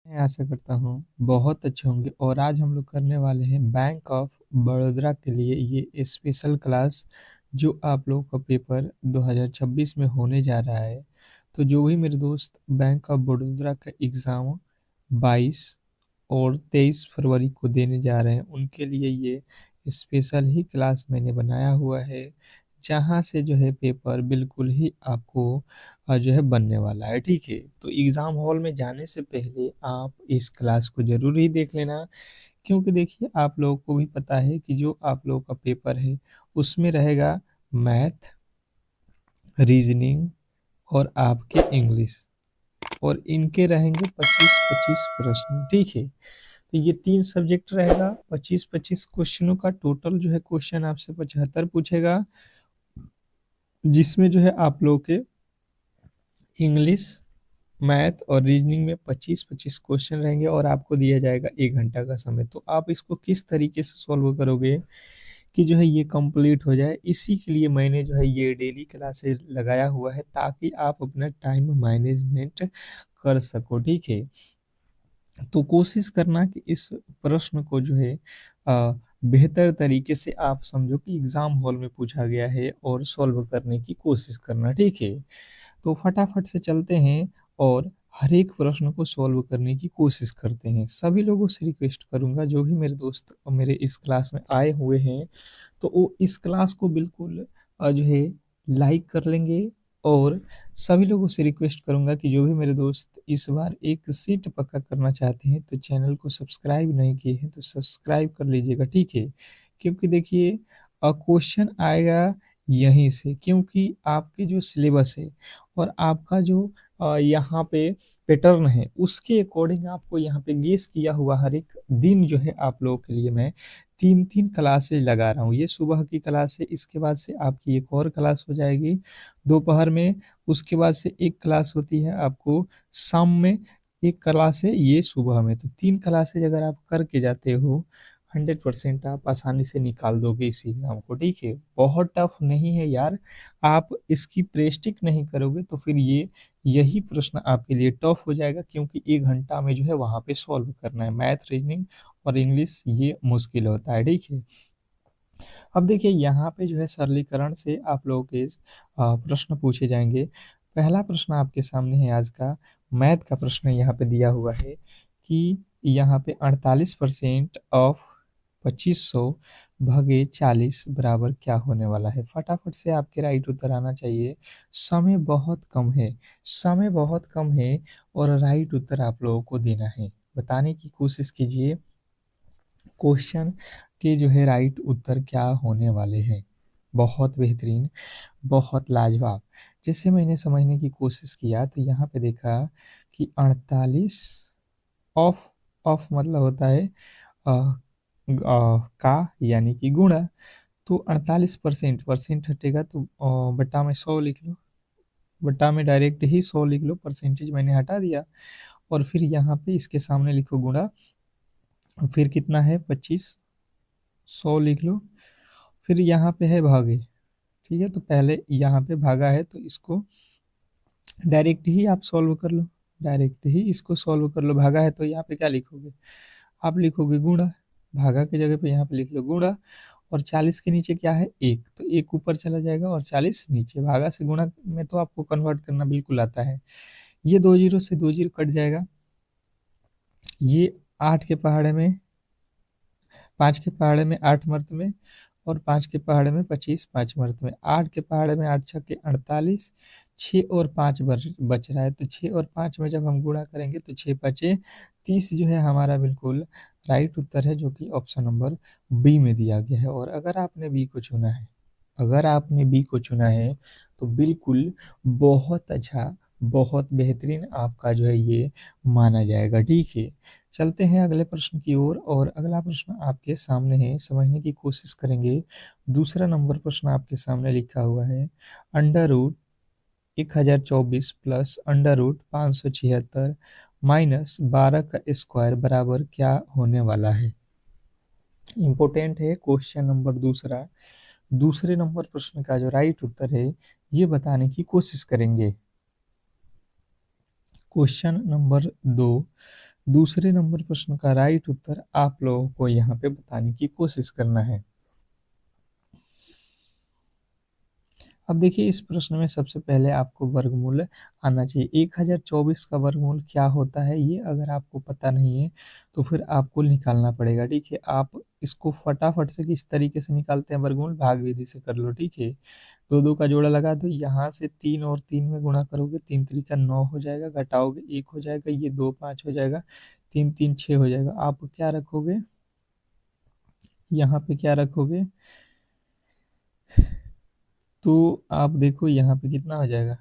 मैं आशा करता हूँ बहुत अच्छे होंगे और आज हम लोग करने वाले हैं बैंक ऑफ बड़ौदा के लिए ये स्पेशल क्लास जो आप लोगों का पेपर 2026 में होने जा रहा है। तो जो भी मेरे दोस्त बैंक ऑफ बड़ौदा का एग्ज़ाम 22 और 23 फरवरी को देने जा रहे हैं उनके लिए ये स्पेशल ही क्लास मैंने बनाया हुआ है, जहाँ से जो है पेपर बिल्कुल ही आपको जो है बनने वाला है। ठीक है, तो एग्ज़ाम हॉल में जाने से पहले आप इस क्लास को ज़रूर ही देख लेना, क्योंकि देखिए आप लोगों को भी पता है कि जो आप लोगों का पेपर है उसमें रहेगा मैथ, रीजनिंग और आपके इंग्लिश, और इनके रहेंगे 25-25 प्रश्न। ठीक है, तो ये 3 सब्जेक्ट रहेगा, 25-25 क्वेश्चनों का टोटल जो है क्वेश्चन आपसे 75 पूछेगा, जिसमें जो है आप लोगों के इंग्लिश, मैथ और रीजनिंग में 25-25 क्वेश्चन रहेंगे और आपको दिया जाएगा 1 घंटा का समय। तो आप इसको किस तरीके से सॉल्व करोगे कि जो है ये कंप्लीट हो जाए, इसी के लिए मैंने जो है ये डेली क्लासेस लगाया हुआ है, ताकि आप अपना टाइम मैनेजमेंट कर सको। ठीक है, तो कोशिश करना कि इस प्रश्न को जो है बेहतर तरीके से आप समझो कि एग्जाम हॉल में पूछा गया है और सॉल्व करने की कोशिश करना। ठीक है, तो फटाफट से चलते हैं और हर एक प्रश्न को सॉल्व करने की कोशिश करते हैं। सभी लोगों से रिक्वेस्ट करूंगा, जो भी मेरे दोस्त मेरे इस क्लास में आए हुए हैं तो वो इस क्लास को बिल्कुल जो है लाइक कर लेंगे, और सभी लोगों से रिक्वेस्ट करूंगा कि जो भी मेरे दोस्त इस बार एक सीट पक्का करना चाहते हैं तो चैनल को सब्सक्राइब नहीं किए हैं तो सब्सक्राइब कर लीजिएगा। ठीक है, क्योंकि देखिए क्वेश्चन आएगा यहीं से, क्योंकि आपकी जो सिलेबस है और आपका जो यहाँ पे पैटर्न है उसके अकॉर्डिंग आपको यहाँ पे गेस किया हुआ हर एक दिन जो है आप लोगों के लिए मैं 3-3 क्लासेज लगा रहा हूँ। ये सुबह की क्लास है, इसके बाद से आपकी एक और क्लास हो जाएगी दोपहर में, उसके बाद से एक क्लास होती है आपको शाम में, एक क्लास है ये सुबह में। तो 3 क्लासेज अगर आप करके जाते हो 100% आप आसानी से निकाल दोगे इस एग्ज़ाम को। ठीक है, बहुत टफ नहीं है यार, आप इसकी प्रेस्टिक नहीं करोगे तो फिर यही प्रश्न आपके लिए टफ हो जाएगा, क्योंकि 1 घंटा में जो है वहाँ पे सॉल्व करना है। मैथ, रीजनिंग और इंग्लिश ये मुश्किल होता है। ठीक है, अब देखिए यहाँ पे जो है सरलीकरण से आप लोगों के प्रश्न पूछे जाएंगे। पहला प्रश्न आपके सामने है आज का, मैथ का प्रश्न यहाँ पे दिया हुआ है कि यहाँ पे 48% ऑफ 2500 भागे 40 बराबर क्या होने वाला है। फटाफट से आपके राइट उत्तर आना चाहिए, समय बहुत कम है, समय बहुत कम है और राइट उत्तर आप लोगों को देना है। बताने की कोशिश कीजिए क्वेश्चन के जो है राइट उत्तर क्या होने वाले हैं। बहुत बेहतरीन, बहुत लाजवाब। जैसे मैंने समझने की कोशिश किया तो यहाँ पे देखा कि 48 ऑफ, ऑफ मतलब होता है का यानी कि गुणा, तो 48% परसेंट हटेगा तो बटा में 100 लिख लो, बटा में डायरेक्ट ही 100 लिख लो, परसेंटेज मैंने हटा दिया, और फिर यहाँ पे इसके सामने लिखो गुणा, फिर कितना है 25, 100 लिख लो, फिर यहाँ पे है भागे। ठीक है, तो पहले यहाँ पे भागा है तो इसको डायरेक्ट ही आप सॉल्व कर लो, डायरेक्ट ही इसको सॉल्व कर लो। भागा है तो यहाँ पे क्या लिखोगे, आप लिखोगे गुणा, भागा की जगह पे यहाँ पे लिख लो गुणा, और 40 के नीचे क्या है एक, तो एक ऊपर चला जाएगा और 40 नीचे। भागा से गुणा में तो आपको कन्वर्ट करना बिल्कुल आता है। ये 2 जीरो से 2 जीरो कट जाएगा, ये 8 के पहाड़े में, 5 के पहाड़े में 8 मर्द में, और 5 के पहाड़े में 25 5 मर्द में, 8 के पहाड़े में 8 छक्के 48, 6 और 5 बच रहा है, तो 6 और 5 में जब हम गुणा करेंगे तो 6 पचे 30 जो है हमारा बिल्कुल राइट उत्तर है, जो कि ऑप्शन नंबर बी में दिया गया है। और अगर आपने बी को चुना है, अगर आपने बी को चुना है तो बिल्कुल बहुत अच्छा, बहुत बेहतरीन आपका जो है ये माना जाएगा। ठीक है, चलते हैं अगले प्रश्न की ओर, और अगला प्रश्न आपके सामने है, समझने की कोशिश करेंगे। दूसरा नंबर प्रश्न आपके सामने लिखा हुआ है, under root 1024 plus under root 576 minus 12 का स्क्वायर बराबर क्या होने वाला है। इंपॉर्टेंट है क्वेश्चन नंबर दूसरा। दूसरे नंबर प्रश्न का जो राइट उत्तर है ये बताने की कोशिश करेंगे। क्वेश्चन नंबर 2, दूसरे नंबर प्रश्न का राइट उत्तर आप लोगों को यहाँ पे बताने की कोशिश करना है। अब देखिए इस प्रश्न में सबसे पहले आपको वर्गमूल आना चाहिए। 1024 का वर्गमूल क्या होता है ये अगर आपको पता नहीं है तो फिर आपको निकालना पड़ेगा, ठीक है। आप इसको फटाफट से किस तरीके से निकालते हैं वर्गमूल, भाग विधि से कर लो, ठीक है। दो दो का जोड़ा लगा दो, यहाँ से 3 और 3 में गुणा करोगे, 3 3 9 हो जाएगा, घटाओगे 1 हो जाएगा, ये 2 5 हो जाएगा, 3 3 6 हो जाएगा। आप क्या रखोगे, यहाँ पे क्या रखोगे, तो आप देखो यहाँ पे कितना हो जाएगा,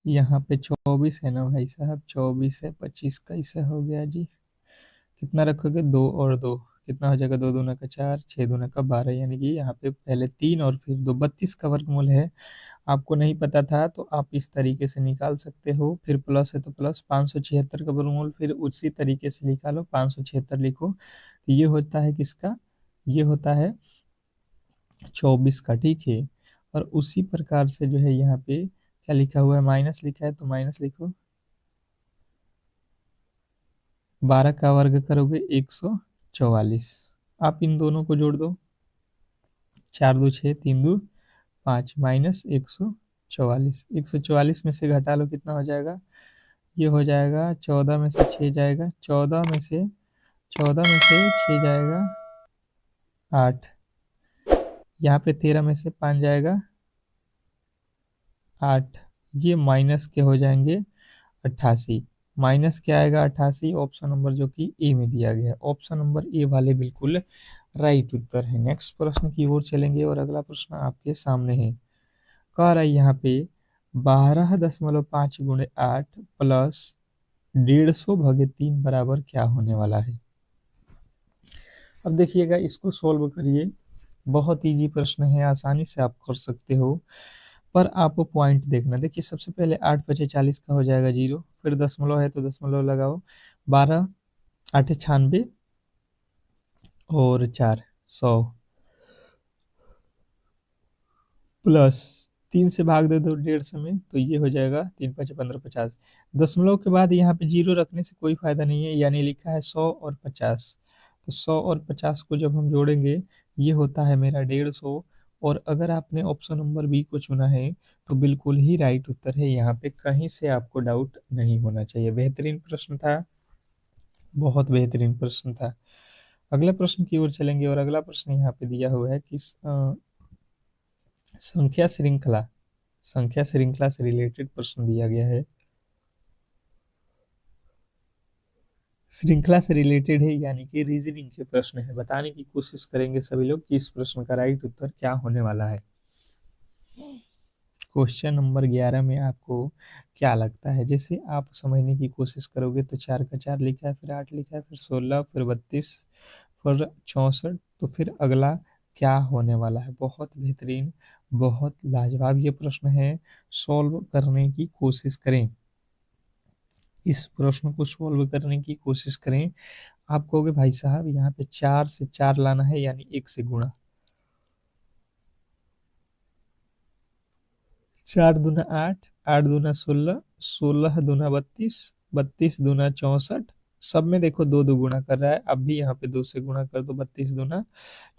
यहाँ पे 24 है ना भाई साहब, 24 है, 25 कैसे हो गया जी, कितना रखोगे, 2 और 2 कितना हो जाएगा, 2 दूना का 4, 6 दूना का 12, यानी कि यहाँ पे पहले 3 और फिर 2, 32 का वर्गमूल है। आपको नहीं पता था तो आप इस तरीके से निकाल सकते हो, फिर प्लस है तो प्लस, 576 का वर्गमूल फिर उसी तरीके से निकालो, 576 लिखो, तो ये होता है किसका, ये होता है 24 का, ठीक है। और उसी प्रकार से जो है यहाँ पे क्या लिखा हुआ है, माइनस लिखा है तो माइनस लिखो, 12 का वर्ग करोगे 144, आप इन दोनों को जोड़ दो, 4 दो 6, 3 दो 5, माइनस 144, 144 में से घटा लो कितना हो जाएगा, ये हो जाएगा 14 में से 6 जाएगा, 14 में से 6 जाएगा 8, यहाँ पे 13 में से 5 जाएगा 8, ये माइनस के हो जाएंगे 88, माइनस क्या आएगा 88, ऑप्शन नंबर जो कि ए में दिया गया है, ऑप्शन नंबर ए वाले बिल्कुल राइट उत्तर है। नेक्स्ट प्रश्न की ओर चलेंगे और अगला प्रश्न आपके सामने है, कह रहा है यहाँ पे 12.5 गुणे 8 प्लस 150/3 बराबर क्या होने वाला है। अब देखिएगा इसको सोल्व करिए, बहुत इजी प्रश्न है, आसानी से आप कर सकते हो, पर आपको पॉइंट देखना। देखिए सबसे पहले 8 × 40 का हो जाएगा 0, फिर दशमलव है तो दशमलव लगाओ, 12 8 96 और 4 100 प्लस 3 से भाग दे दो 150 में तो ये हो जाएगा 3 5 15 50, दशमलव के बाद यहाँ पे 0 रखने से कोई फायदा नहीं है, यानी लिखा है 100 और 50, तो 100 और 50 को जब हम जोड़ेंगे ये होता है मेरा 150, और अगर आपने ऑप्शन नंबर बी को चुना है तो बिल्कुल ही राइट उत्तर है, यहाँ पे कहीं से आपको डाउट नहीं होना चाहिए। बेहतरीन प्रश्न था, बहुत बेहतरीन प्रश्न था। अगले प्रश्न की ओर चलेंगे और अगला प्रश्न यहाँ पे दिया हुआ है कि संख्या श्रृंखला, संख्या श्रृंखला से रिलेटेड प्रश्न दिया गया है, श्रृंखला से रिलेटेड है यानी कि रीजनिंग के प्रश्न है। बताने की कोशिश करेंगे सभी लोग कि इस प्रश्न का राइट उत्तर क्या होने वाला है। क्वेश्चन नंबर 11 में आपको क्या लगता है, जैसे आप समझने की कोशिश करोगे तो 4 का 4 लिखा है, फिर 8 लिखा है, फिर 16, फिर 32, फिर 64, तो फिर अगला क्या होने वाला है। बहुत बेहतरीन, बहुत लाजवाब ये प्रश्न है, सॉल्व करने की कोशिश करें, इस प्रश्न को सॉल्व करने की कोशिश करें। आप कहोगे भाई साहब यहाँ पे 4 से 4 लाना है यानी 1 से गुणा, 4 दूना 8, 8 दूना 16, 16 दूना 32, 32 दूना 64, सब में देखो दो दो गुणा कर रहा है, अब भी यहाँ पे 2 से गुणा कर दो, 32 दूना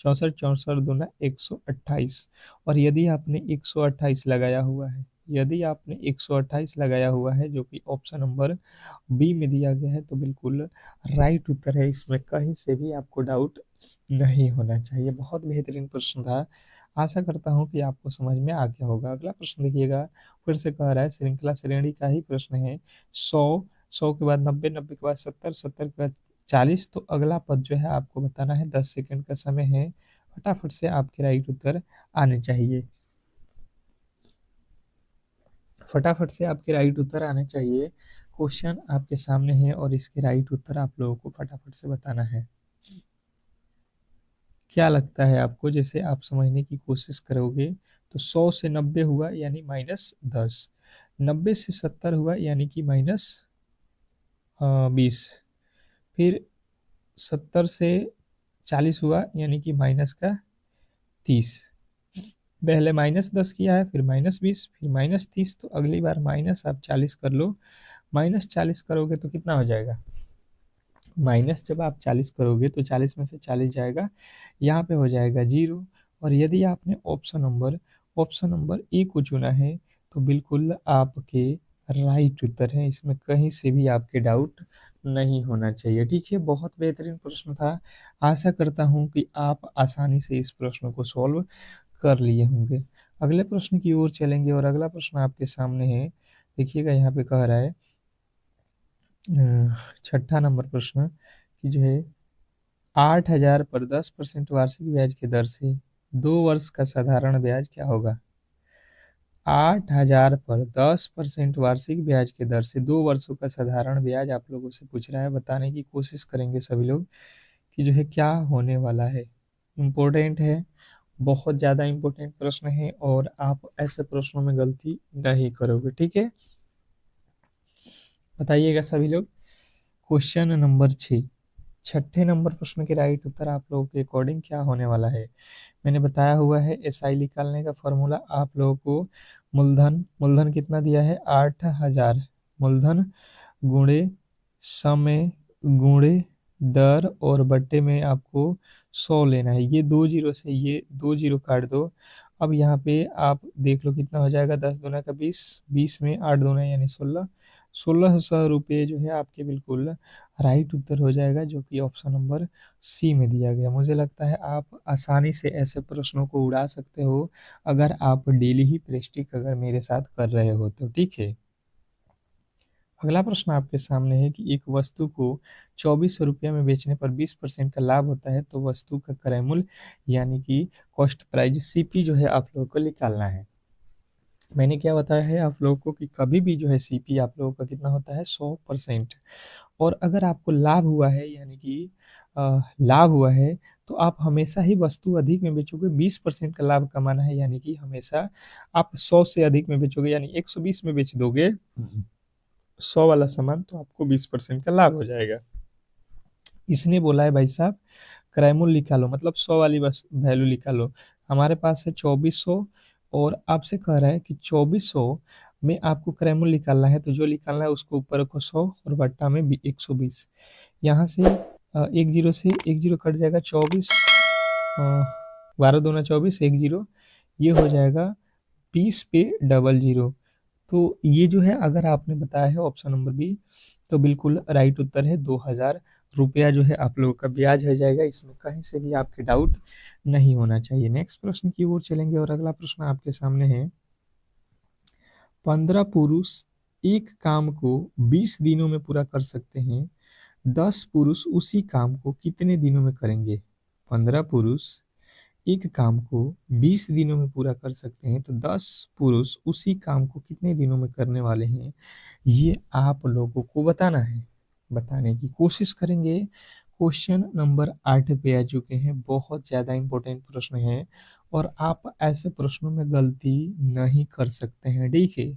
64, 64 दूना 128, और यदि आपने 128 लगाया हुआ है, यदि आपने 128 लगाया हुआ है जो कि ऑप्शन नंबर बी में दिया गया है तो बिल्कुल राइट उत्तर है, इसमें कहीं से भी आपको डाउट नहीं होना चाहिए। बहुत बेहतरीन प्रश्न था, आशा करता हूँ कि आपको समझ में आ गया होगा। अगला प्रश्न देखिएगा, फिर से कह रहा है श्रृंखला श्रेणी का ही प्रश्न है, 100, 100 के बाद 90, 90 के बाद 70, 70 के बाद 40, तो अगला पद जो है आपको बताना है, 10 सेकंड का समय है, फटाफट से आपके राइट उत्तर आने चाहिए, फटाफट से आपके राइट उत्तर आने चाहिए। क्वेश्चन आपके सामने है और इसके राइट उत्तर आप लोगों को फटाफट से बताना है। क्या लगता है आपको, जैसे आप समझने की कोशिश करोगे तो 100 से 90 हुआ यानी -10, 90 से 70 हुआ यानी कि -20, फिर 70 से 40 हुआ यानी कि -30, पहले -10 किया है, फिर -20, फिर -30, तो अगली बार माइनस आप 40 कर लो, -40 करोगे तो कितना हो जाएगा, माइनस जब आप 40 करोगे तो 40 में से 40 जाएगा, यहाँ पे हो जाएगा 0। और यदि आपने ऑप्शन नंबर ए को चुना है तो बिल्कुल आपके राइट उत्तर है, इसमें कहीं से भी आपके डाउट नहीं होना चाहिए। ठीक है, बहुत बेहतरीन प्रश्न था। आशा करता हूँ कि आप आसानी से इस प्रश्न को सॉल्व कर लिए होंगे। अगले प्रश्न की ओर चलेंगे और अगला प्रश्न आपके सामने है। देखिएगा यहाँ पे कह रहा है छठा नंबर प्रश्न कि जो है 8,000 पर 10% वार्षिक ब्याज की दर से 2 वर्ष का साधारण ब्याज क्या होगा। 8,000 पर 10% वार्षिक ब्याज की दर से 2 वर्षों का साधारण ब्याज आप लोगों से पूछ रहा है। बताने की कोशिश करेंगे सभी लोग कि जो है क्या होने वाला है। इम्पोर्टेंट है, बहुत ज़्यादा इम्पोर्टेंट प्रश्न है और आप ऐसे प्रश्नों में गलती नहीं करोगे। ठीक है, बताइएगा सभी लोग। क्वेश्चन नंबर 6, छठे नंबर प्रश्न के राइट उत्तर आप लोगों के अकॉर्डिंग क्या होने वाला है। मैंने बताया हुआ है एसआई निकालने का फॉर्मूला आप लोगों को। मूलधन कितना दिया है 8,000, मूलधन गुणे समय गुणे दर और बट्टे में आपको 100 लेना है। ये 2 जीरो से ये 2 जीरो काट दो। अब यहाँ पे आप देख लो कितना हो जाएगा, 10 दूना का 20, 20 में 8 दूना यानी 16, 1,600 रुपये जो है आपके बिल्कुल राइट उत्तर हो जाएगा, जो कि ऑप्शन नंबर सी में दिया गया। मुझे लगता है आप आसानी से ऐसे प्रश्नों को उड़ा सकते हो अगर आप डेली ही प्रैक्टिस अगर मेरे साथ कर रहे हो तो। ठीक है, अगला प्रश्न आपके सामने है कि एक वस्तु को 2400 रुपये में बेचने पर 20% का लाभ होता है, तो वस्तु का क्रय मूल्य यानी कि कॉस्ट प्राइस सीपी जो है आप लोगों को निकालना है। मैंने क्या बताया है आप लोगों को कि कभी भी जो है सीपी आप लोगों का कितना होता है 100%। और अगर आपको लाभ हुआ है यानी कि लाभ हुआ है तो आप हमेशा ही वस्तु अधिक में बेचोगे। 20% का लाभ कमाना है यानी कि हमेशा आप 100 से अधिक में बेचोगे, यानी 120 में बेच दोगे 100 वाला सामान तो आपको 20% का लाभ हो जाएगा। इसने बोला है भाई साहब क्रय मूल्य निकालो, मतलब 100 वाली बस वैल्यू निकालो। हमारे पास है 2400 और आपसे कह रहा है कि 2400 में आपको क्रय मूल्य निकालना है, तो जो निकालना है उसको ऊपर रखो 100 और बट्टा में 120। यहाँ से एक जीरो से एक जीरो कट जाएगा, 24 12 दूना 24, एक जीरो, ये हो जाएगा 20 पे डबल जीरो। तो ये जो है अगर आपने बताया है ऑप्शन नंबर बी तो बिल्कुल राइट उत्तर है। 2,000 रुपया जो है आप लोगों का ब्याज हो जाएगा, इसमें कहीं से भी आपके डाउट नहीं होना चाहिए। नेक्स्ट प्रश्न की ओर चलेंगे और अगला प्रश्न आपके सामने है 15 पुरुष एक काम को 20 दिनों में पूरा कर सकते हैं, 10 पुरुष उसी काम को कितने दिनों में करेंगे। 15 पुरुष एक काम को 20 दिनों में पूरा कर सकते हैं, तो 10 पुरुष उसी काम को कितने दिनों में करने वाले हैं, ये आप लोगों को बताना है। बताने की कोशिश करेंगे। क्वेश्चन नंबर 8 पे आ चुके हैं, बहुत ज़्यादा इंपॉर्टेंट प्रश्न है और आप ऐसे प्रश्नों में गलती नहीं कर सकते हैं। देखिए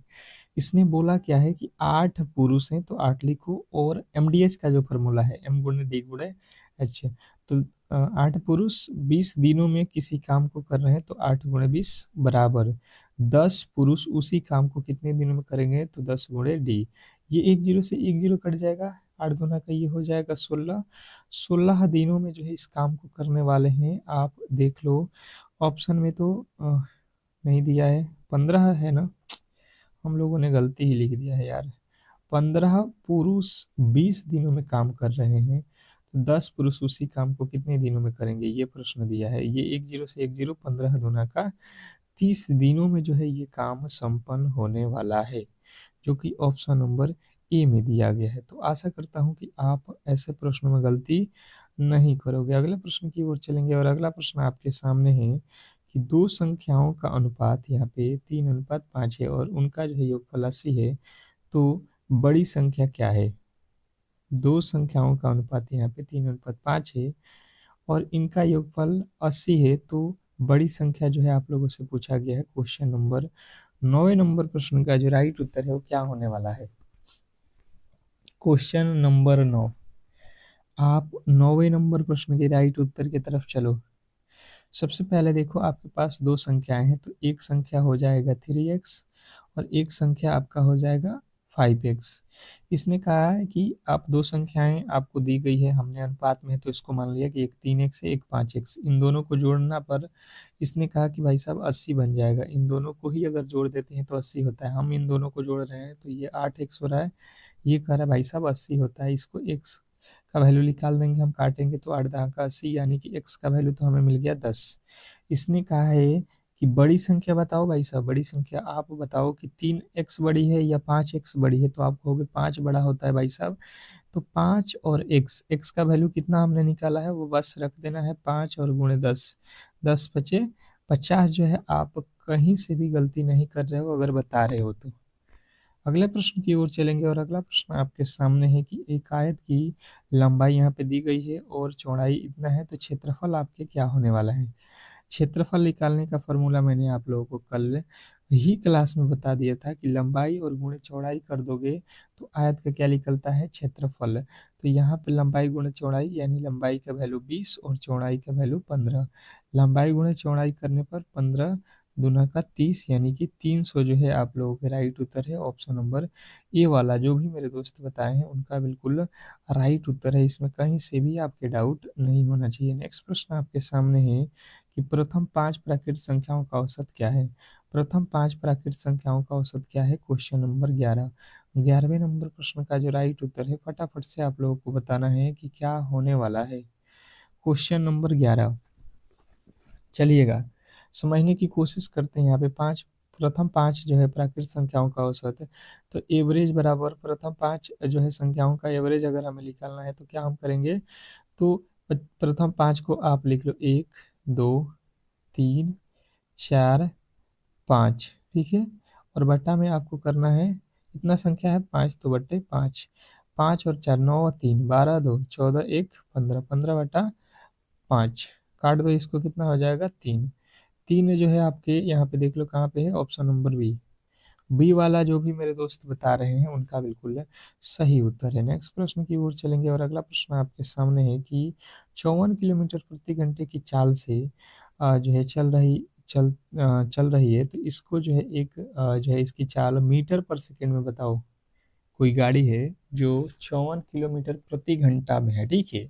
इसने बोला क्या है कि 8 पुरुष हैं तो 8 लिखो और एमडीएच का जो फॉर्मूला है एम गुणे डी गुणे एच, तो 8 पुरुष 20 दिनों में किसी काम को कर रहे हैं तो 8 गुणे 20 बराबर 10 पुरुष उसी काम को कितने दिनों में करेंगे, तो 10 गुणे डी। ये एक जीरो से एक जीरो कट जाएगा, 8 दूना का ये हो जाएगा 16, 16 दिनों में जो है इस काम को करने वाले हैं। आप देख लो ऑप्शन में तो नहीं दिया है, 15 है ना, हम लोगों ने गलती ही लिख दिया है यार। 15 पुरुष 20 दिनों में काम कर रहे हैं, तो 10 पुरुष उसी काम को कितने दिनों में करेंगे, ये प्रश्न दिया है। ये एक जीरो से एक जीरो, 15 दूना का 30 दिनों में जो है ये काम संपन्न होने वाला है, जो कि ऑप्शन नंबर ए में दिया गया है। तो आशा करता हूँ कि आप ऐसे प्रश्नों में गलती नहीं करोगे। अगले प्रश्न की ओर चलेंगे और अगला प्रश्न आपके सामने है कि दो संख्याओं का अनुपात यहाँ पे 3:5 है और उनका जो है योगफल 80 है, तो बड़ी संख्या क्या है। दो संख्याओं का अनुपात यहाँ पे 3:5 है और इनका योगफल 80 है, तो बड़ी संख्या जो है आप लोगों से पूछा गया है। क्वेश्चन नंबर 9 नंबर प्रश्न का जो राइट उत्तर है वो क्या होने वाला है। क्वेश्चन नंबर 9, आप 9वें नंबर प्रश्न के राइट उत्तर की तरफ चलो। सबसे पहले देखो आपके पास दो संख्याएं हैं, तो एक संख्या हो जाएगा 3x और एक संख्या आपका हो जाएगा 5x। इसने कहा है कि आप दो संख्याएं आपको दी गई है, हमने अनुपात में है तो इसको मान लिया कि एक 3x है एक 5x, इन दोनों को जोड़ना पर इसने कहा कि भाई साहब 80 बन जाएगा। इन दोनों को ही अगर जोड़ देते हैं तो 80 होता है, हम इन दोनों को जोड़ रहे हैं तो ये 8x हो रहा है, ये कह रहा है भाई साहब 80 होता है। इसको x का वैल्यू निकाल देंगे, हम काटेंगे तो 8 दहा का 80, यानी कि x का वैल्यू तो हमें मिल गया 10। इसने कहा है कि बड़ी संख्या बताओ भाई साहब, बड़ी संख्या आप बताओ कि 3x बड़ी है या 5x बड़ी है, तो आप कहोगे 5 बड़ा होता है भाई साहब। तो 5 और x का वैल्यू कितना हमने निकाला है वो बस रख देना है 5 और गुणे 10, 10 बचे 50 जो है। आप कहीं से भी गलती नहीं कर रहे हो अगर बता रहे हो तो। अगले प्रश्न की ओर चलेंगे और अगला प्रश्न आपके सामने है कि एक आयत की लंबाई यहाँ पे दी गई है और चौड़ाई इतना है, तो क्षेत्रफल आपके क्या होने वाला है। क्षेत्रफल निकालने का फॉर्मूला मैंने आप लोगों को कल ही क्लास में बता दिया था कि लंबाई और गुणे चौड़ाई कर दोगे तो आयत का क्या निकलता है, क्षेत्रफल। तो यहाँ पे लंबाई गुणे चौड़ाई, यानी लंबाई का वैल्यू 20 और चौड़ाई का वैल्यू 15। लंबाई गुणे चौड़ाई करने पर 15 दूना का 30, यानी कि 300 जो है आप लोगों के राइट उत्तर है। ऑप्शन नंबर ए वाला जो भी मेरे दोस्त बताए हैं उनका बिल्कुल राइट उत्तर है, इसमें कहीं से भी आपके डाउट नहीं होना चाहिए। नेक्स्ट प्रश्न आपके सामने है कि प्रथम 5 प्राकृत संख्याओं का औसत क्या है। प्रथम 5 प्राकृत संख्याओं का औसत क्या है, क्वेश्चन नंबर 11। 11वें नंबर प्रश्न का जो राइट उत्तर है फटाफट से आप लोगों को बताना है कि क्या होने वाला है। क्वेश्चन नंबर 11, चलिएगा समझने की कोशिश करते हैं। यहाँ पे प्रथम पांच जो है प्राकृत संख्याओं का औसत है, तो एवरेज बराबर प्रथम पांच जो है संख्याओं का एवरेज अगर हमें निकालना है तो क्या हम करेंगे, तो प्रथम पांच को आप लिख लो 1 2 3 4 5, ठीक है। और बट्टा में आपको करना है, इतना संख्या है 5 तो बट्टे 5, 5 और 4 9 और 3 12 2 14 1 15, 15 बटा 5, काट दो इसको, कितना हो जाएगा 3। 3 जो है आपके यहाँ पे देख लो कहाँ पे है, ऑप्शन नंबर बी। बी वाला जो भी मेरे दोस्त बता रहे हैं उनका बिल्कुल सही उत्तर है। नेक्स्ट प्रश्न की ओर चलेंगे और अगला प्रश्न आपके सामने है कि 54 किलोमीटर प्रति घंटे की चाल से जो है चल रही है, तो इसको जो है जो है इसकी चाल मीटर पर सेकेंड में बताओ। कोई गाड़ी है जो 54 किलोमीटर प्रति घंटा में है, ठीक है,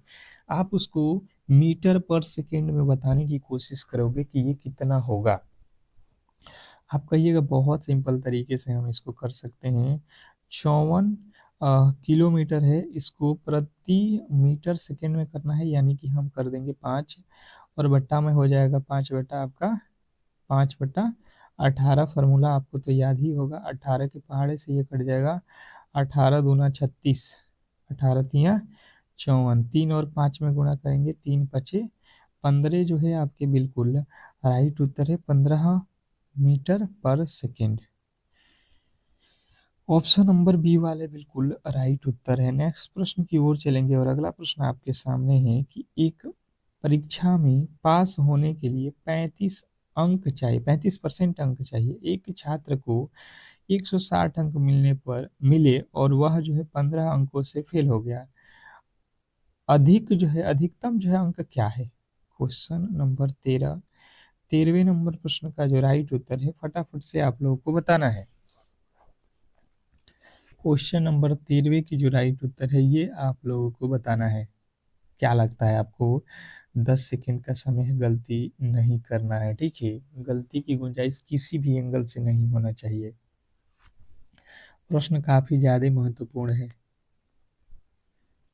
आप उसको मीटर पर सेकेंड में बताने की कोशिश करोगे कि ये कितना होगा। आप कहिएगा बहुत सिंपल तरीके से हम इसको कर सकते हैं। 54 किलोमीटर है, इसको प्रति मीटर सेकेंड में करना है, यानी कि हम कर देंगे 5 और बट्टा में हो जाएगा 5 बटा आपका 5 बटा 18। फार्मूला आपको तो याद ही होगा, 18 के पहाड़े से ये कट जाएगा, 18 दूना 36, 18 तिया 54, 3 और 5 में गुणा करेंगे 3 पचे 15 जो है आपके बिल्कुल राइट उत्तर है, 15 मीटर पर सेकेंड। ऑप्शन नंबर बी वाले बिल्कुल राइट उत्तर है। नेक्स्ट प्रश्न की ओर चलेंगे और अगला प्रश्न आपके सामने है कि एक परीक्षा में पास होने के लिए 35 अंक चाहिए, 35% अंक चाहिए। एक छात्र को 160 अंक मिले और वह जो है 15 अंकों से फेल हो गया, अधिक जो है अधिकतम जो है अंक क्या है। क्वेश्चन नंबर 13, 13वें नंबर प्रश्न का जो राइट उत्तर है फटाफट से आप लोगों को बताना है। क्वेश्चन नंबर 13वें की जो राइट उत्तर है ये आप लोगों को बताना है। क्या लगता है आपको, 10 सेकंड का समय है, गलती नहीं करना है, ठीक है। गलती की गुंजाइश किसी भी एंगल से नहीं होना चाहिए। प्रश्न काफी ज्यादा महत्वपूर्ण है।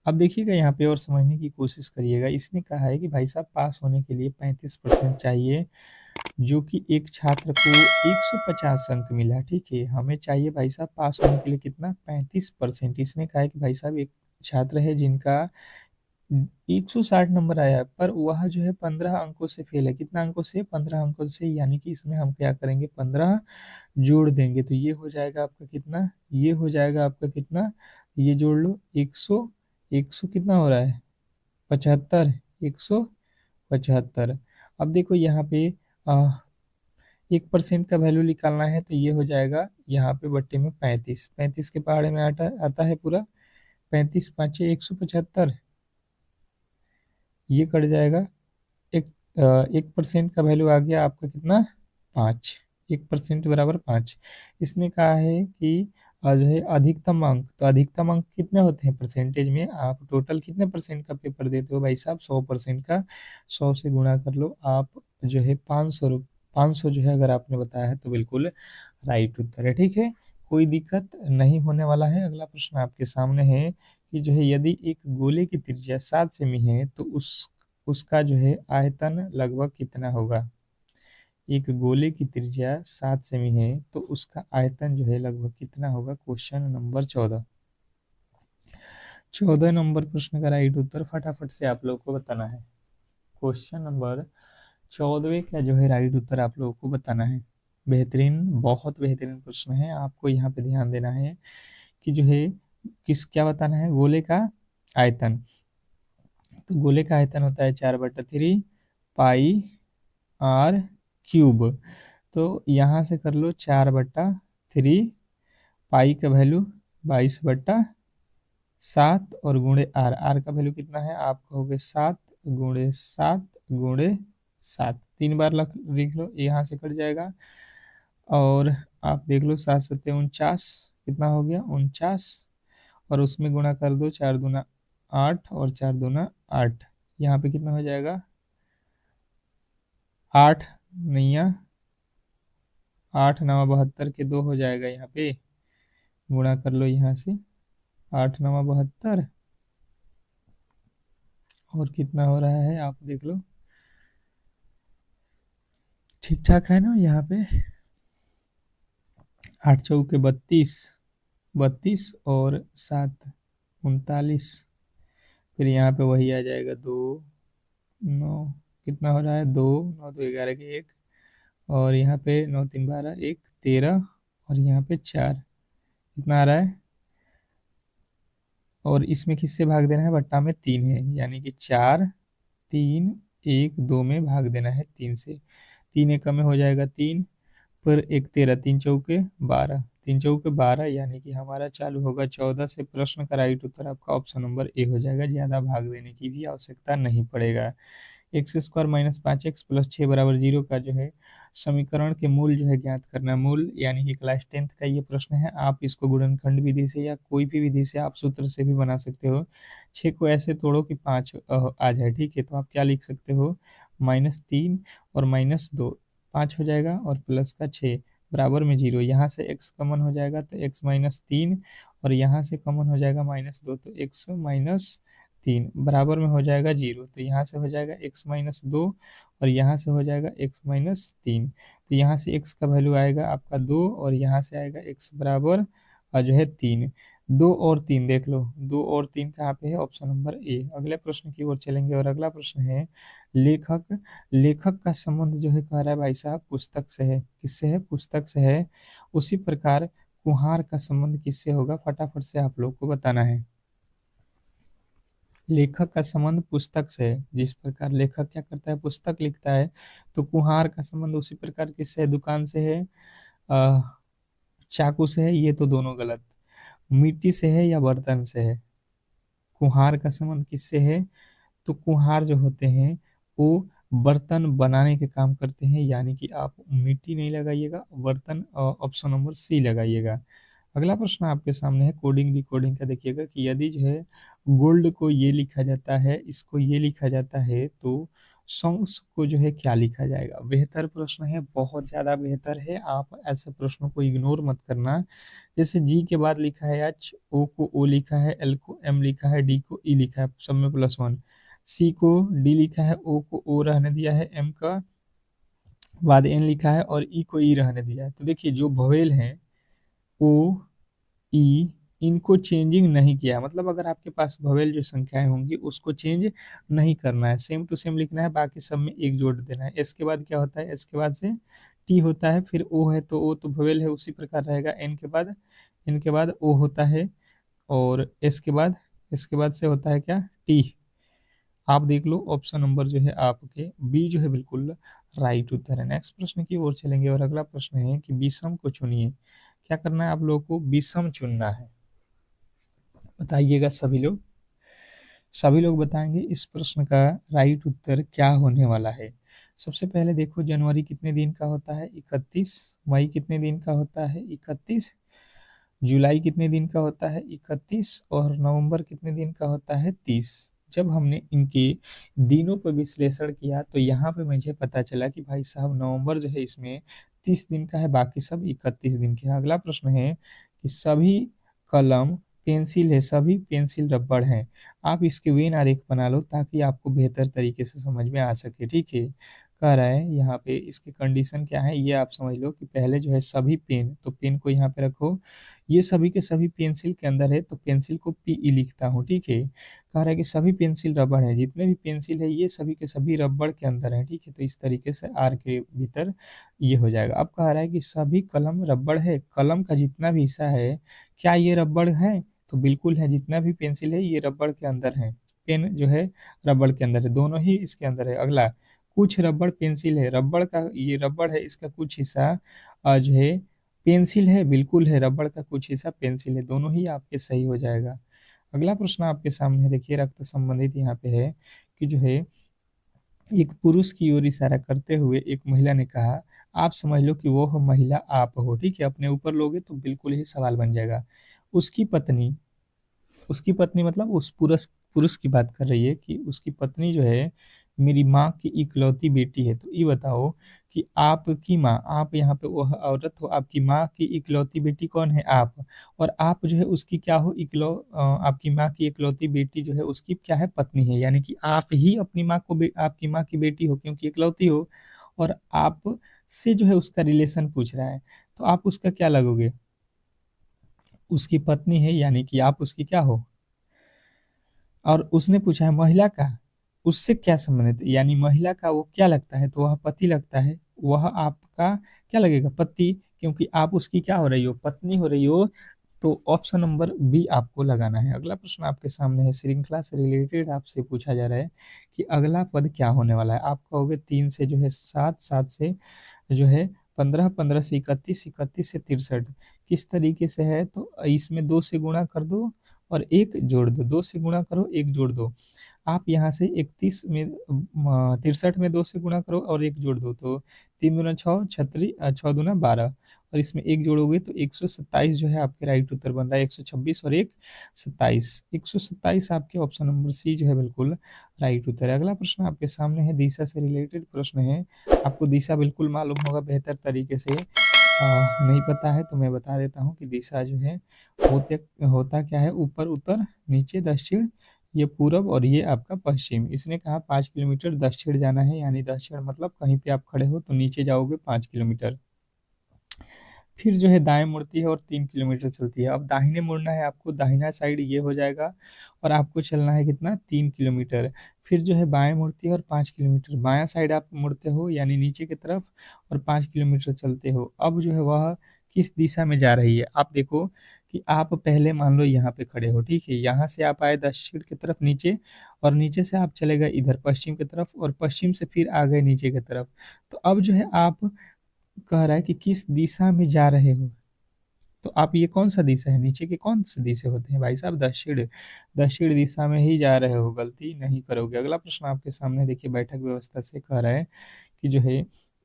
अब देखिएगा यहाँ पे और समझने की कोशिश करिएगा। इसने कहा है कि भाई साहब पास होने के लिए 35% चाहिए, जो कि एक छात्र को 150 अंक मिला, ठीक है। हमें चाहिए भाई साहब पास होने के लिए कितना, 35%। इसने कहा है कि भाई साहब एक छात्र है जिनका 160 नंबर आया, पर वह जो है 15 अंकों से फेल है। कितना अंकों से, 15 अंकों से, यानी कि इसमें हम क्या करेंगे, 15 जोड़ देंगे तो ये हो जाएगा आपका कितना, ये हो जाएगा आपका कितना, ये जोड़ लो 100, 100 कितना हो रहा है 75, 175। अब देखो यहाँ पे 1% का वैल्यू निकालना है तो ये हो जाएगा यहाँ पे बट्टे में 35, 35 के पहाड़े में आता है पूरा 35 पाँचे 175, ये कट जाएगा। एक 1% का वैल्यू आ गया आपका कितना, 5, 1% बराबर 5। इसने कहा है कि और जो है अधिकतम अंक, तो अधिकतम अंक कितने होते हैं परसेंटेज में, आप टोटल कितने परसेंट का पेपर देते हो भाई साहब, 100% का। 100 से गुणा कर लो आप, जो है 500 जो है अगर आपने बताया है तो बिल्कुल राइट उत्तर है। ठीक है, कोई दिक्कत नहीं होने वाला है। अगला प्रश्न आपके सामने है कि जो है यदि एक गोले की त्रिज्या 7 सेमी है तो उसका जो है आयतन लगभग कितना होगा। एक गोले की त्रिज्या 7 सेमी है तो उसका आयतन जो है लगभग कितना होगा। Question number 14। 14 नंबर प्रश्न का राइट उत्तर फटाफट से आप लोग को बताना है। क्वेश्चन नंबर 14 का जो है राइट उत्तर आप लोगों को बताना है। बेहतरीन, बहुत बेहतरीन प्रश्न है। आपको यहाँ पे ध्यान देना है कि जो है क्या बताना है, गोले का आयतन। तो गोले का आयतन होता है 4/3 पाई आर क्यूब। तो यहाँ से कर लो 4/3, पाई का वैल्यू 22/7 और गुणे आर, आर का वैल्यू कितना है आप कहोगे 7 × 7 × 7, 3 बार लिख लो, यहाँ से कट जाएगा। और आप देख लो 7×7 = 49, कितना हो गया 49, और उसमें गुणा कर दो 4×2 = 8 और 4×2 = 8, यहाँ पे कितना हो जाएगा 8 नैया 8×9 = 72 के 2 हो जाएगा, यहाँ पे गुणा कर लो यहाँ से 8×9 = 72, और कितना हो रहा है आप देख लो, ठीक ठाक है ना। यहाँ पे 8×4 = 32, 32 और 7 39, फिर यहाँ पे वही आ जाएगा 2 9, कितना हो रहा है 2 9 2 11 के 1, और यहाँ पे 9 3 12 1 13, और यहाँ पे 4, कितना आ रहा है, और इसमें किससे भाग देना है, बट्टा में 3 है, यानी कि 4 3 1 2 में भाग देना है 3 से। 3 एकम में हो जाएगा 3 पर 1 13, 3×4 = 12, 3×4 = 12, यानी कि हमारा चालू होगा 14 से। प्रश्न का राइट उत्तर आपका ऑप्शन नंबर ए हो जाएगा, ज़्यादा भाग देने की भी आवश्यकता नहीं पड़ेगा। x² - 5x + 6 = 0 का जो है समीकरण के मूल जो है ज्ञात करना। मूल यानी कि क्लास 10th का ये प्रश्न है। आप इसको गुणनखंड विधि से या कोई भी विधि से आप सूत्र से भी बना सकते हो। 6 को ऐसे तोड़ो कि 5 आ जाए, ठीक है। तो आप क्या लिख सकते हो, -3 और -2, 5 हो जाएगा, और प्लस का 6 बराबर में 0। यहाँ से x कॉमन हो जाएगा तो x - 3, और यहाँ से कॉमन हो जाएगा -2, तो x - 3 बराबर में हो जाएगा 0। तो यहाँ से हो जाएगा x - 2, और यहाँ से हो जाएगा x - 3। तो यहाँ से x का वैल्यू आएगा आपका 2, और यहाँ से आएगा x बराबर जो है 3। 2 और 3 देख लो, 2 और 3 कहाँ पे है, ऑप्शन नंबर ए। अगले प्रश्न की ओर चलेंगे, और अगला प्रश्न है लेखक। लेखक का संबंध जो है कह रहा है भाई साहब पुस्तक से है। किससे है, पुस्तक से है। उसी प्रकार कुम्हार का संबंध किससे होगा, फटाफट से आप लोग को बताना है। लेखक का संबंध पुस्तक से है। जिस प्रकार लेखक क्या करता है, पुस्तक लिखता है, तो कुम्हार का संबंध उसी प्रकार किससे है, दुकान से है, अ, चाकू से है, ये तो दोनों गलत। मिट्टी से है या बर्तन से है। कुम्हार का संबंध किससे है, तो कुम्हार जो होते हैं वो बर्तन बनाने के काम करते हैं, यानी कि आप मिट्टी नहीं लगाइएगा, बर्तन, ऑप्शन नंबर सी लगाइएगा। अगला प्रश्न आपके सामने है कोडिंग डिकोडिंग का। देखिएगा कि यदि जो है गोल्ड को ये लिखा जाता है, इसको ये लिखा जाता है, तो सॉन्ग्स को जो है क्या लिखा जाएगा। बेहतर प्रश्न है, बहुत ज़्यादा बेहतर है। आप ऐसे प्रश्नों को इग्नोर मत करना। जैसे जी के बाद लिखा है एच, ओ को ओ लिखा है, एल को एम लिखा है, डी को ई लिखा है, सब में +1। सी को डी लिखा है, ओ को ओ रहने दिया है, एम का बाद एन लिखा है, और ई को ई रहने दिया है। तो देखिए जो भवेल हैं ओ ई, इनको चेंजिंग नहीं किया, मतलब अगर आपके पास भवेल जो संख्याएं होंगी उसको चेंज नहीं करना है, सेम टू सेम लिखना है, बाकी सब में एक जोड़ देना है। एस के बाद क्या होता है, एस के बाद से टी होता है, फिर ओ है तो ओ तो भवेल है उसी प्रकार रहेगा। एन के बाद ओ होता है, और एस के बाद से होता है क्या, टी। आप देख लो ऑप्शन नंबर जो है आपके बी जो है बिल्कुल राइट उत्तर है। नेक्स्ट प्रश्न की ओर चलेंगे, और अगला प्रश्न है कि विषम को चुनिए। क्या करना है आप लोगों को, विषम चुनना है। बताइएगा सभी लोग बताएंगे इस प्रश्न का राइट उत्तर क्या होने वाला है। सबसे पहले देखो जनवरी कितने दिन का होता है, 31। मई कितने दिन का होता है, 31। जुलाई कितने दिन का होता है 31, और नवंबर कितने दिन का होता है 30। जब हमने इनके दिनों पर विश्लेषण किया तो यहाँ पे मुझे पता चला कि भाई साहब नवंबर जो है इसमें 30 दिन का है, बाकी सब 31 दिन के हैं। अगला प्रश्न है कि सभी कलम पेंसिल है, सभी पेंसिल रबड़ हैं। आप इसके वेन आरेख बना लो ताकि आपको बेहतर तरीके से समझ में आ सके, ठीक है। कह रहा है यहाँ पे इसकी कंडीशन क्या है ये आप समझ लो कि पहले जो है सभी पेन, तो पेन को यहाँ पे रखो। ये सभी के सभी पेंसिल के अंदर है तो पेंसिल को पीई लिखता हूँ, ठीक है। कह रहा है कि सभी पेंसिल रबड़ है, जितने भी पेंसिल है ये सभी के सभी रबड़ के अंदर है, ठीक है। तो इस तरीके से आर के भीतर ये हो जाएगा। अब कह रहा है कि सभी कलम रबड़ है, कलम का जितना भी हिस्सा है क्या ये रबड़ है, तो बिल्कुल है। जितना भी पेंसिल है ये रबड़ के अंदर है, पेन जो है रबड़ के अंदर है, दोनों ही इसके अंदर है। अगला, कुछ रबड़ पेंसिल है, रबड़ का ये रबड़ है, इसका कुछ हिस्सा जो है पेंसिल है, बिल्कुल है। रबड़ का कुछ हिस्सा पेंसिल है, दोनों ही आपके सही हो जाएगा। अगला प्रश्न आपके सामने देखिए, रक्त संबंधित यहाँ पे है कि जो है एक पुरुष की ओर इशारा करते हुए एक महिला ने कहा, आप समझ लो कि वो महिला आप हो, ठीक है। अपने ऊपर लोगे तो बिल्कुल ही सवाल बन जाएगा। उसकी पत्नी, उसकी पत्नी मतलब उस पुरुष पुरुष की बात कर रही है कि उसकी पत्नी जो है मेरी माँ की इकलौती बेटी है। तो ये बताओ कि आपकी माँ, आप यहाँ पे वह औरत हो, आपकी माँ की इकलौती बेटी कौन है, आप। और आप जो है उसकी क्या हो, आपकी माँ की इकलौती बेटी जो है उसकी क्या है, पत्नी है। यानी कि आप ही अपनी माँ को आपकी माँ की बेटी हो क्योंकि इकलौती हो, और आप से जो है उसका रिलेशन पूछ रहा है, तो आप उसका क्या लगोगे, उसकी पत्नी है यानी कि आप उसकी क्या हो। और उसने पूछा है महिला का उससे क्या संबंधित है, यानी महिला का वो क्या लगता है, तो वह पति लगता है, वह आपका क्या लगेगा, पति, क्योंकि आप उसकी क्या हो रही हो, पत्नी हो रही हो। तो ऑप्शन नंबर बी आपको लगाना है। अगला प्रश्न आपके सामने है, श्रृंखला से रिलेटेड आपसे पूछा जा रहा है कि अगला पद क्या होने वाला है। आप कहोगे 3 से जो है 7, 7 से जो है 15, 15 से 31, 31 से 63 किस तरीके से है, तो इसमें 2 से गुणा कर दो और एक जोड़ दो, 2 से गुणा करो एक जोड़ दो। आप यहाँ से 31 में 63 में 2 से गुणा करो और एक जोड़ दो, तो 3 दूना 6, 6 दूना 12, और इसमें एक जोड़ोगे तो 127 जो है आपके राइट उत्तर बन रहा है। 126 और एक 27, 127 आपके ऑप्शन नंबर सी जो है बिल्कुल राइट उत्तर है। अगला प्रश्न आपके सामने है, दिशा से रिलेटेड प्रश्न है। आपको दिशा बिल्कुल मालूम होगा बेहतर तरीके से। नहीं पता है तो मैं बता देता हूँ कि दिशा जो है होते होता क्या है, ऊपर उत्तर, नीचे दक्षिण, ये पूरब और ये आपका पश्चिम। इसने कहा 5 किलोमीटर दक्षिण जाना है, यानी दक्षिण मतलब कहीं पे आप खड़े हो तो नीचे जाओगे 5 किलोमीटर। फिर जो है दाएं मुड़ती है और 3 किलोमीटर चलती है। अब दाहिने मुड़ना है आपको, दाहिना साइड ये हो जाएगा, और आपको चलना है कितना, 3 किलोमीटर। फिर जो है बाएं मुड़ती है और 5 किलोमीटर, बायां साइड आप मुड़ते हो यानी नीचे की तरफ, और 5 किलोमीटर चलते हो। अब जो है वह किस दिशा में जा रही है, आप देखो कि आप पहले मान लो यहाँ पे खड़े हो, ठीक है। यहाँ से आप आए दक्षिण की तरफ नीचे, और नीचे से आप चले गए इधर पश्चिम की तरफ, और पश्चिम से फिर आ गए नीचे की तरफ। तो अब जो है आप कह रहा है कि किस दिशा में जा रहे हो, तो आप ये कौन सा दिशा है, नीचे के कौन से दिशा होते हैं भाई साहब, दक्षिण, दक्षिण दिशा में ही जा रहे हो, गलती नहीं करोगे। अगला प्रश्न आपके सामने देखिए, बैठक व्यवस्था से कह रहा है कि जो है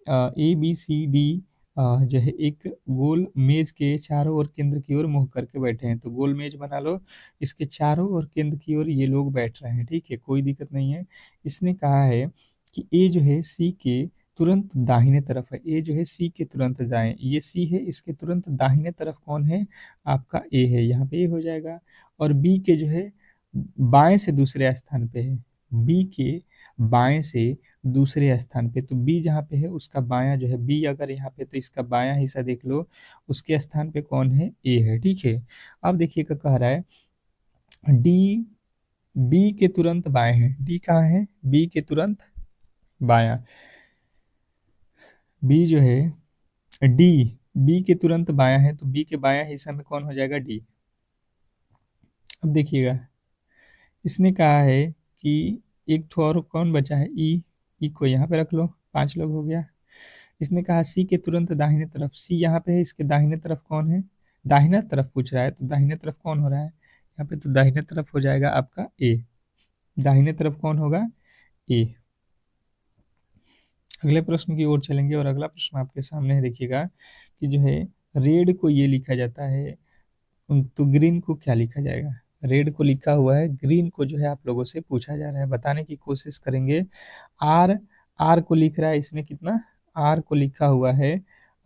ABCD जो है एक गोल मेज के चारों ओर केंद्र की ओर मुंह करके बैठे हैं। तो गोल मेज बना लो, इसके चारों ओर केंद्र की ओर ये लोग बैठ रहे हैं, ठीक है, कोई दिक्कत नहीं है। इसने कहा है कि ए जो है सी के तुरंत दाहिने तरफ है, ए जो है सी के तुरंत दाएं, ये सी है, इसके तुरंत दाहिने तरफ कौन है, आपका ए है, यहाँ पे ए हो जाएगा। और बी के जो है बाएं से दूसरे स्थान पे है, बी के बाएं से दूसरे स्थान पे, तो बी जहाँ पे है उसका बायां जो है, बी अगर यहाँ पे तो इसका बायां हिस्सा देख लो, उसके स्थान पे कौन है, ए है, ठीक है। अब देखिए क्या कह रहा है, डी बी के तुरंत बाएं है, डी कहाँ है, बी के तुरंत बायां, बी जो है डी बी के तुरंत बायां है, तो बी के बायां हिस्सा में कौन हो जाएगा, डी। अब देखिएगा, इसने कहा है कि एक ठो और कौन बचा है, ई, ई को यहाँ पे रख लो, 5 लोग हो गया। इसने कहा सी के तुरंत दाहिने तरफ, सी यहाँ पे है, इसके दाहिने तरफ कौन है, दाहिना तरफ पूछ रहा है, तो दाहिने तरफ कौन हो रहा है यहाँ पे, तो दाहिने तरफ हो जाएगा आपका ए, दाहिने तरफ कौन होगा, ए। अगले प्रश्न की ओर चलेंगे, और अगला प्रश्न आपके सामने है, देखिएगा कि जो है रेड को ये लिखा जाता है, तो ग्रीन को क्या लिखा जाएगा? रेड को लिखा हुआ है, ग्रीन को जो है आप लोगों से पूछा जा रहा है, बताने की कोशिश करेंगे। आर, आर को लिख रहा है इसने कितना? आर को लिखा हुआ है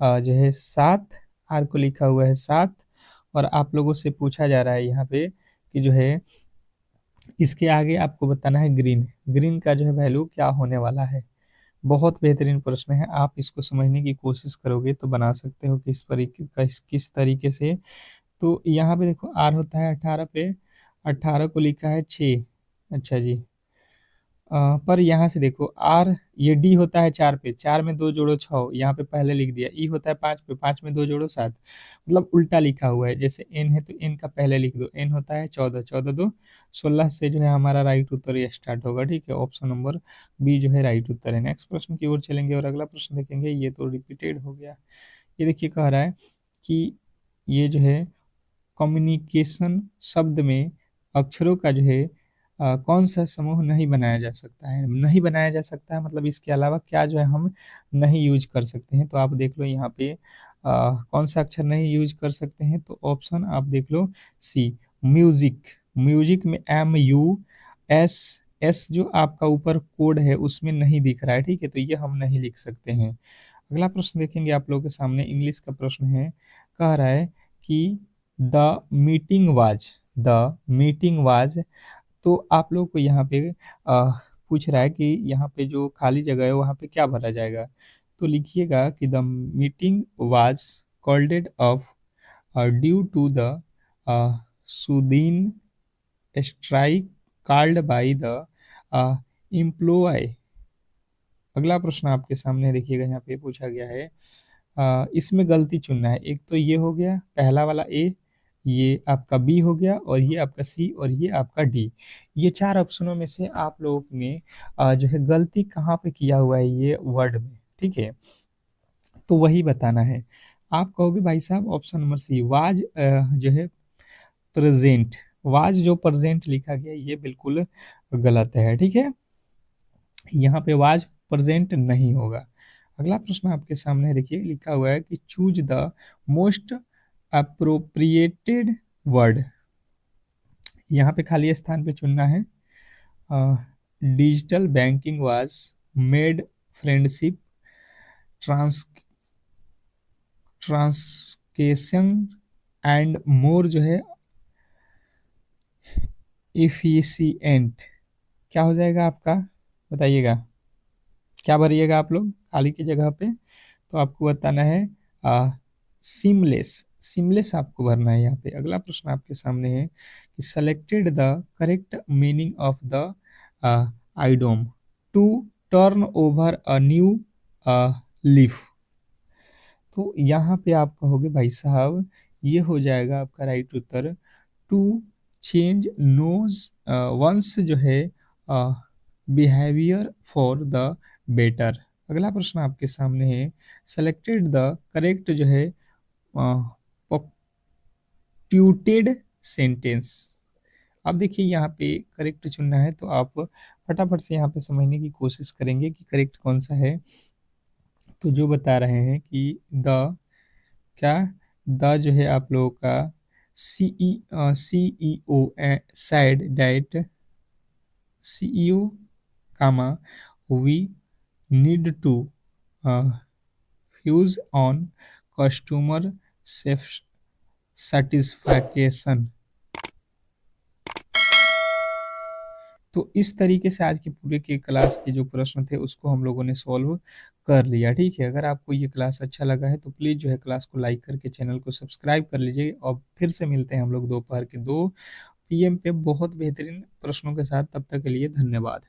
जो है 7, आर को लिखा हुआ है 7, और आप लोगों से पूछा जा रहा है यहाँ पे कि जो है इसके आगे आपको बताना है ग्रीन, ग्रीन का जो है वैल्यू क्या होने वाला है। बहुत बेहतरीन प्रश्न है, आप इसको समझने की कोशिश करोगे तो बना सकते हो किस तरीके से। तो यहाँ पे देखो आर होता है 18 पे, 18 को लिखा है 6। अच्छा जी, पर यहाँ से देखो आर, ये डी होता है 4 पे, 4 में 2 जोड़ो 6, यहाँ पे पहले लिख दिया। ई होता है 5 पे, 5 में 2 जोड़ो 7, मतलब उल्टा लिखा हुआ है। जैसे एन है तो एन का पहले लिख दो, एन होता है 14, 14 2 16 से जो है हमारा राइट उत्तर ये स्टार्ट होगा। ठीक है, ऑप्शन नंबर बी जो है राइट उत्तर है। नेक्स्ट प्रश्न की ओर चलेंगे और अगला प्रश्न देखेंगे, ये तो रिपीटेड हो गया। ये देखिए कह रहा है कि ये जो है कम्युनिकेशन शब्द में अक्षरों का जो है कौन सा समूह नहीं बनाया जा सकता है? नहीं बनाया जा सकता है मतलब इसके अलावा क्या जो है हम नहीं यूज कर सकते हैं? तो आप देख लो यहाँ पे कौन सा अक्षर नहीं यूज कर सकते हैं? तो ऑप्शन आप देख लो सी, म्यूजिक। म्यूजिक में एम यू एस, एस जो आपका ऊपर कोड है उसमें नहीं दिख रहा है, ठीक है, तो ये हम नहीं लिख सकते हैं। अगला प्रश्न देखेंगे आप लोगों के सामने, इंग्लिश का प्रश्न है। कह रहा है कि the meeting was, the meeting was, तो आप लोग को यहाँ पे पूछ रहा है कि यहाँ पे जो खाली जगह है वहाँ पे क्या भरा जाएगा? तो लिखिएगा कि the meeting was called off due to the sudden strike called by the employ. अगला प्रश्न आपके सामने देखिएगा, यहाँ पे पूछा गया है इसमें गलती चुनना है। एक तो ये हो गया पहला वाला ए, ये आपका बी हो गया, और ये आपका सी, और ये आपका डी। ये 4 ऑप्शनों में से आप लोगों ने जो है गलती कहाँ पे किया हुआ है ये वर्ड में, ठीक है, तो वही बताना है। आप कहोगे भाई साहब ऑप्शन नंबर सी वाज जो है प्रेजेंट, वाज जो प्रेजेंट लिखा गया ये बिल्कुल गलत है, ठीक है, यहाँ पे वाज प्रेजेंट नहीं होगा। अगला प्रश्न आपके सामने देखिए, लिखा हुआ है कि choose the most appropriated word. यहाँ पे खाली स्थान पे चुनना है। Digital banking was made friendship trans transaction and more जो है इफिशिएंट। क्या हो जाएगा आपका, बताइएगा, क्या भरिएगा आप लोग खाली की जगह पे? तो आपको बताना है सीमलेस, सीमलेस आपको भरना है यहाँ पे। अगला प्रश्न आपके सामने है कि selected the correct meaning of the idiom to turn over a new leaf. तो यहाँ पे आप कहोगे भाई साहब ये हो जाएगा आपका राइट उत्तर, टू चेंज नोज वंस जो है बिहेवियर फॉर द बेटर। अगला प्रश्न आपके सामने है, सेलेक्टेड द करेक्ट जो है ट्यूटेड सेंटेंस। अब देखिए यहाँ पे करेक्ट चुनना है, तो आप फटाफट से यहाँ पे समझने की कोशिश करेंगे कि करेक्ट कौन सा है। तो जो बता रहे हैं कि द, क्या, द जो है आप लोगों का CEO said that CEO comma we need to uh, fuse on customer satisfaction। तो इस तरीके से आज के पूरे के क्लास के जो प्रश्न थे उसको हम लोगों ने सॉल्व कर लिया, ठीक है। अगर आपको ये क्लास अच्छा लगा है तो प्लीज़ जो है क्लास को लाइक करके चैनल को सब्सक्राइब कर लीजिए, और फिर से मिलते हैं हम लोग दोपहर के 2 PM पे बहुत बेहतरीन प्रश्नों के साथ। तब तक के लिए धन्यवाद।